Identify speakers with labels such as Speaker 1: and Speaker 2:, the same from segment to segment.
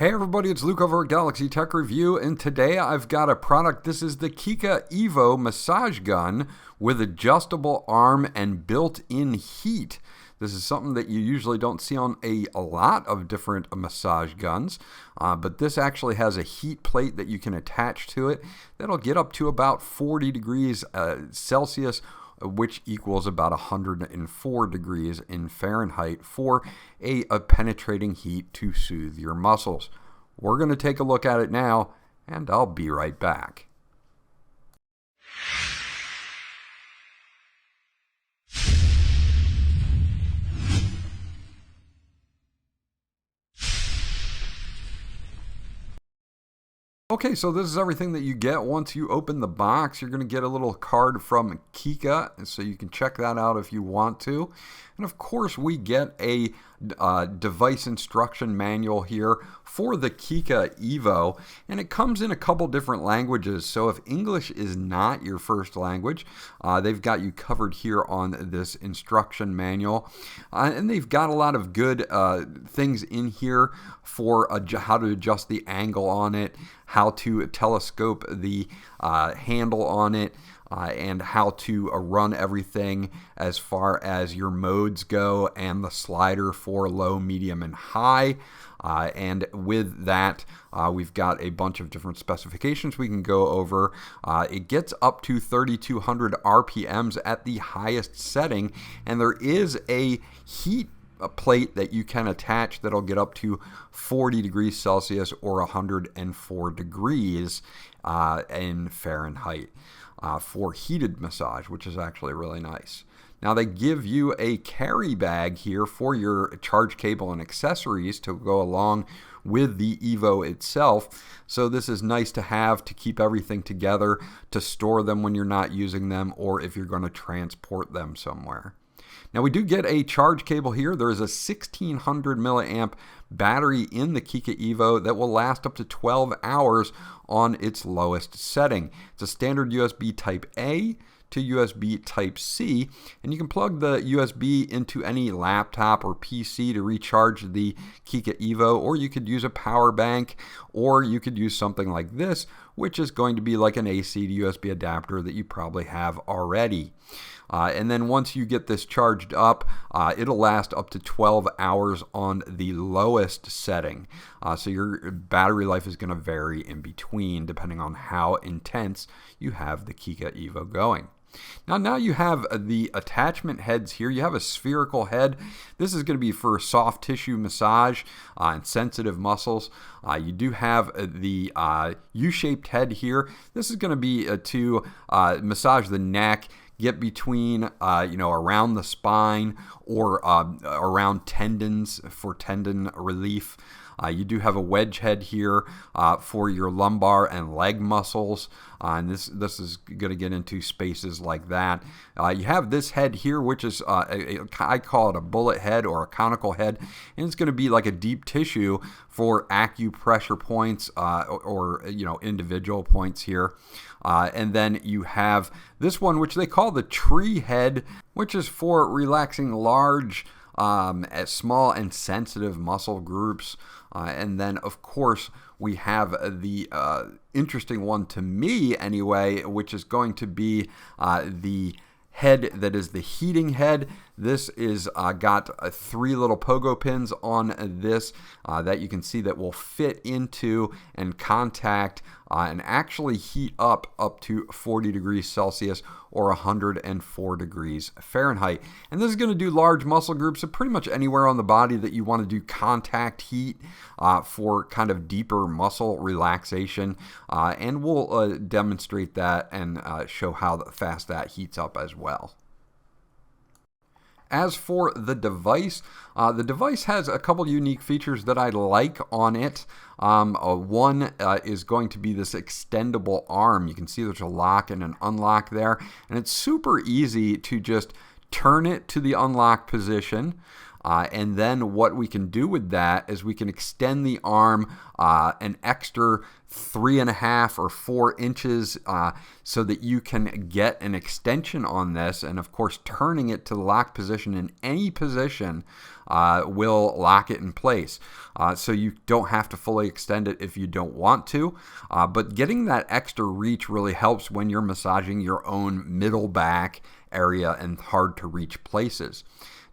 Speaker 1: Hey everybody, it's Luke over at Galaxy Tech Review, and today I've got a product. This is the Kica Evo massage gun with adjustable arm and built-in heat. This is something that you usually don't see on a lot of different massage guns, but this actually has a heat plate that you can attach to it that'll get up to about 40 degrees Celsius, which equals about 104 degrees in Fahrenheit for a penetrating heat to soothe your muscles. We're going to take a look at it now, and I'll be right back. Okay, so this is everything that you get once you open the box. You're going to get a little card from Kica, and so you can check that out if you want to. And of course, we get a device instruction manual here for the Kica Evo, and it comes in a couple different languages. So if English is not your first language, they've got you covered here on this instruction manual. And they've got a lot of good things in here for how to adjust the angle on it, how to telescope the handle on it, and how to run everything as far as your modes go and the slider for low, medium, and high. And with that, we've got a bunch of different specifications we can go over. It gets up to 3,200 RPMs at the highest setting, and there is a heat plate that you can attach that'll get up to 40 degrees Celsius or 104 degrees in Fahrenheit for heated massage, which is actually really nice. Now they give you a carry bag here for your charge cable and accessories to go along with the Evo itself. So this is nice to have to keep everything together, to store them when you're not using them, or if you're going to transport them somewhere. Now we do get a charge cable here. There is a 1600 milliamp battery in the Kica Evo that will last up to 12 hours on its lowest setting. It's a standard USB Type A to USB Type C, and you can plug the USB into any laptop or PC to recharge the Kica Evo, or you could use a power bank, or you could use something like this, which is going to be like an AC to USB adapter that you probably have already. And then once you get this charged up, it'll last up to 12 hours on the lowest setting. So your battery life is going to vary in between depending on how intense you have the Kica Evo going. Now you have the attachment heads here. You have a spherical head. This is going to be for soft tissue massage and sensitive muscles. You do have the U-shaped head here. This is going to be to massage the neck, get between, around the spine or around tendons for tendon relief. You do have a wedge head here for your lumbar and leg muscles, and this is going to get into spaces like that. You have this head here, which is I call it a bullet head or a conical head, and it's going to be like a deep tissue for acupressure points or individual points here. And then you have this one, which they call the tree head, which is for relaxing large, small and sensitive muscle groups. And then, of course, we have the interesting one to me anyway, which is going to be the head that is the heating head. This is got 3 little pogo pins on this that you can see that will fit into and contact and actually heat up to 40 degrees Celsius or 104 degrees Fahrenheit. And this is going to do large muscle groups, so pretty much anywhere on the body that you want to do contact heat for kind of deeper muscle relaxation. And we'll demonstrate that and show how fast that heats up as well. As for the device has a couple unique features that I like on it. One is going to be this extendable arm. You can see there's a lock and an unlock there, and it's super easy to just turn it to the unlock position. And then what we can do with that is we can extend the arm an extra 3.5 or 4 inches so that you can get an extension on this. And of course, turning it to the lock position in any position will lock it in place. So you don't have to fully extend it if you don't want to. But getting that extra reach really helps when you're massaging your own middle back area and hard to reach places.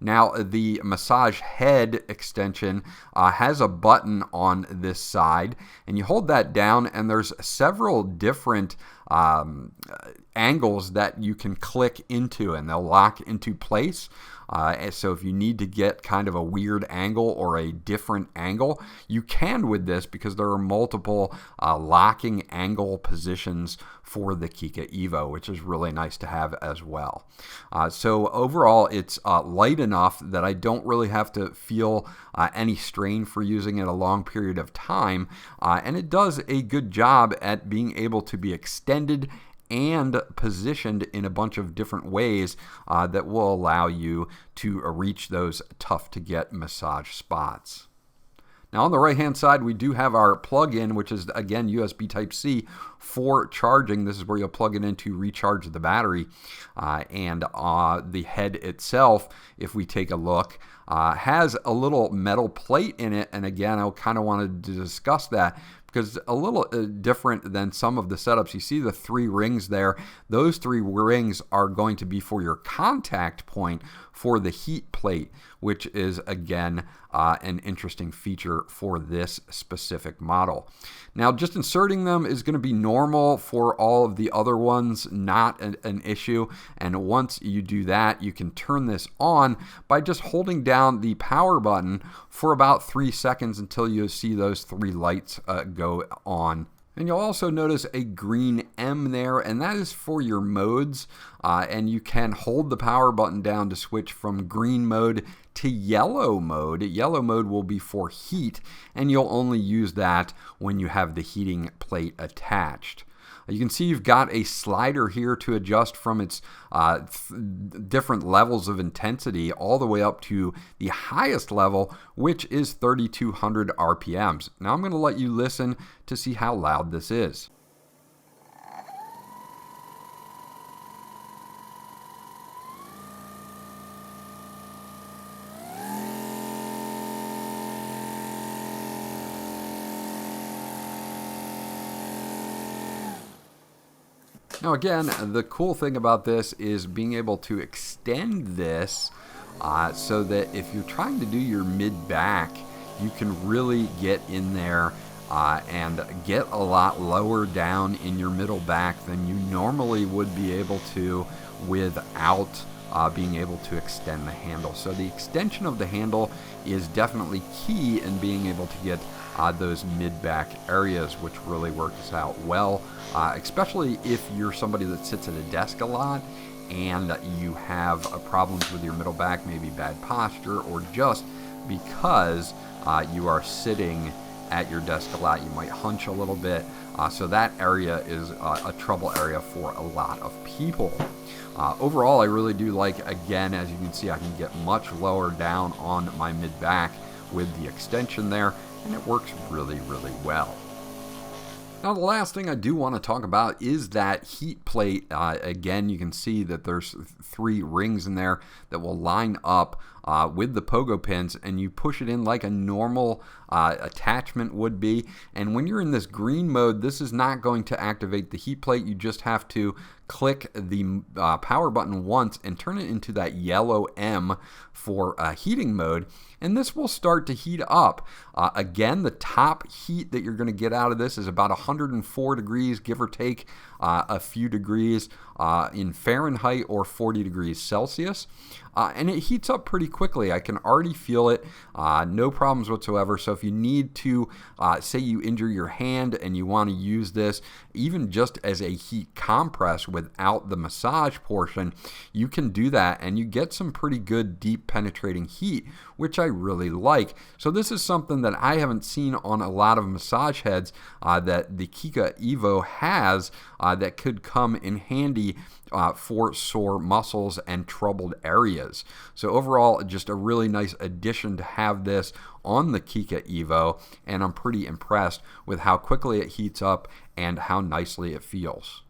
Speaker 1: Now, the massage head extension has a button on this side, and you hold that down, and there's several different angles that you can click into, and they'll lock into place. So if you need to get kind of a weird angle or a different angle, you can with this, because there are multiple locking angle positions for the Kica Evo, which is really nice to have as well. So overall, it's light enough that I don't really have to feel any strain for using it a long period of time, and it does a good job at being able to be extended and positioned in a bunch of different ways that will allow you to reach those tough to get massage spots. Now on the right hand side, we do have our plug-in, which is again USB Type-C for charging. This is where you'll plug it in to recharge the battery. And the head itself, if we take a look, has a little metal plate in it. And again, I kind of wanted to discuss that, because it's a little different than some of the setups. You see the 3 rings there. Those 3 rings are going to be for your contact point for the heat plate, which is, again, an interesting feature for this specific model. Now, just inserting them is going to be normal for all of the other ones, not an issue. And once you do that, you can turn this on by just holding down the power button for about 3 seconds until you see those 3 lights go on. And you'll also notice a green M there, and that is for your modes. And you can hold the power button down to switch from green mode to yellow mode. Yellow mode will be for heat, and you'll only use that when you have the heating plate attached. You can see you've got a slider here to adjust from its different levels of intensity all the way up to the highest level, which is 3,200 RPMs. Now I'm going to let you listen to see how loud this is. Now again, the cool thing about this is being able to extend this so that if you're trying to do your mid-back, you can really get in there and get a lot lower down in your middle back than you normally would be able to without being able to extend the handle. So the extension of the handle is definitely key in being able to get those mid-back areas, which really works out well, especially if you're somebody that sits at a desk a lot and you have problems with your middle back, maybe bad posture, or just because you are sitting at your desk a lot, you might hunch a little bit. So that area is a trouble area for a lot of people. Overall, I really do like, again, as you can see, I can get much lower down on my mid-back with the extension there, and it works really, really well. Now, the last thing I do want to talk about is that heat plate. Again, you can see that there's 3 rings in there that will line up with the pogo pins, and you push it in like a normal attachment would be. And when you're in this green mode, this is not going to activate the heat plate. You just have to click the power button once and turn it into that yellow M for heating mode, and this will start to heat up. Again, the top heat that you're going to get out of this is about 104 degrees, give or take a few degrees in Fahrenheit or 40 degrees Celsius. And it heats up pretty quickly. I can already feel it, no problems whatsoever. So if you need to, say you injure your hand and you want to use this, even just as a heat compress without the massage portion, you can do that and you get some pretty good deep penetrating heat, which I really like. So this is something that I haven't seen on a lot of massage heads that the Kica Evo has that could come in handy for sore muscles and troubled areas. areas. So overall, just a really nice addition to have this on the Kica Evo, and I'm pretty impressed with how quickly it heats up and how nicely it feels.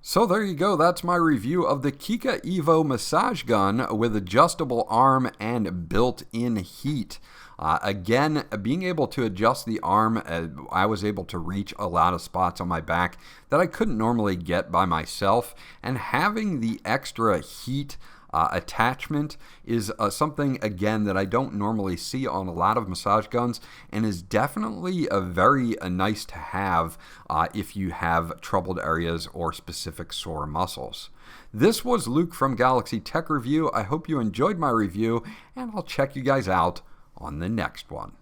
Speaker 1: So there you go, that's my review of the Kica Evo massage gun with adjustable arm and built-in heat. Again, being able to adjust the arm, I was able to reach a lot of spots on my back that I couldn't normally get by myself, and having the extra heat attachment is something, again, that I don't normally see on a lot of massage guns, and is definitely a very nice to have if you have troubled areas or specific sore muscles. This was Luke from Galaxy Tech Review. I hope you enjoyed my review, and I'll check you guys out on the next one.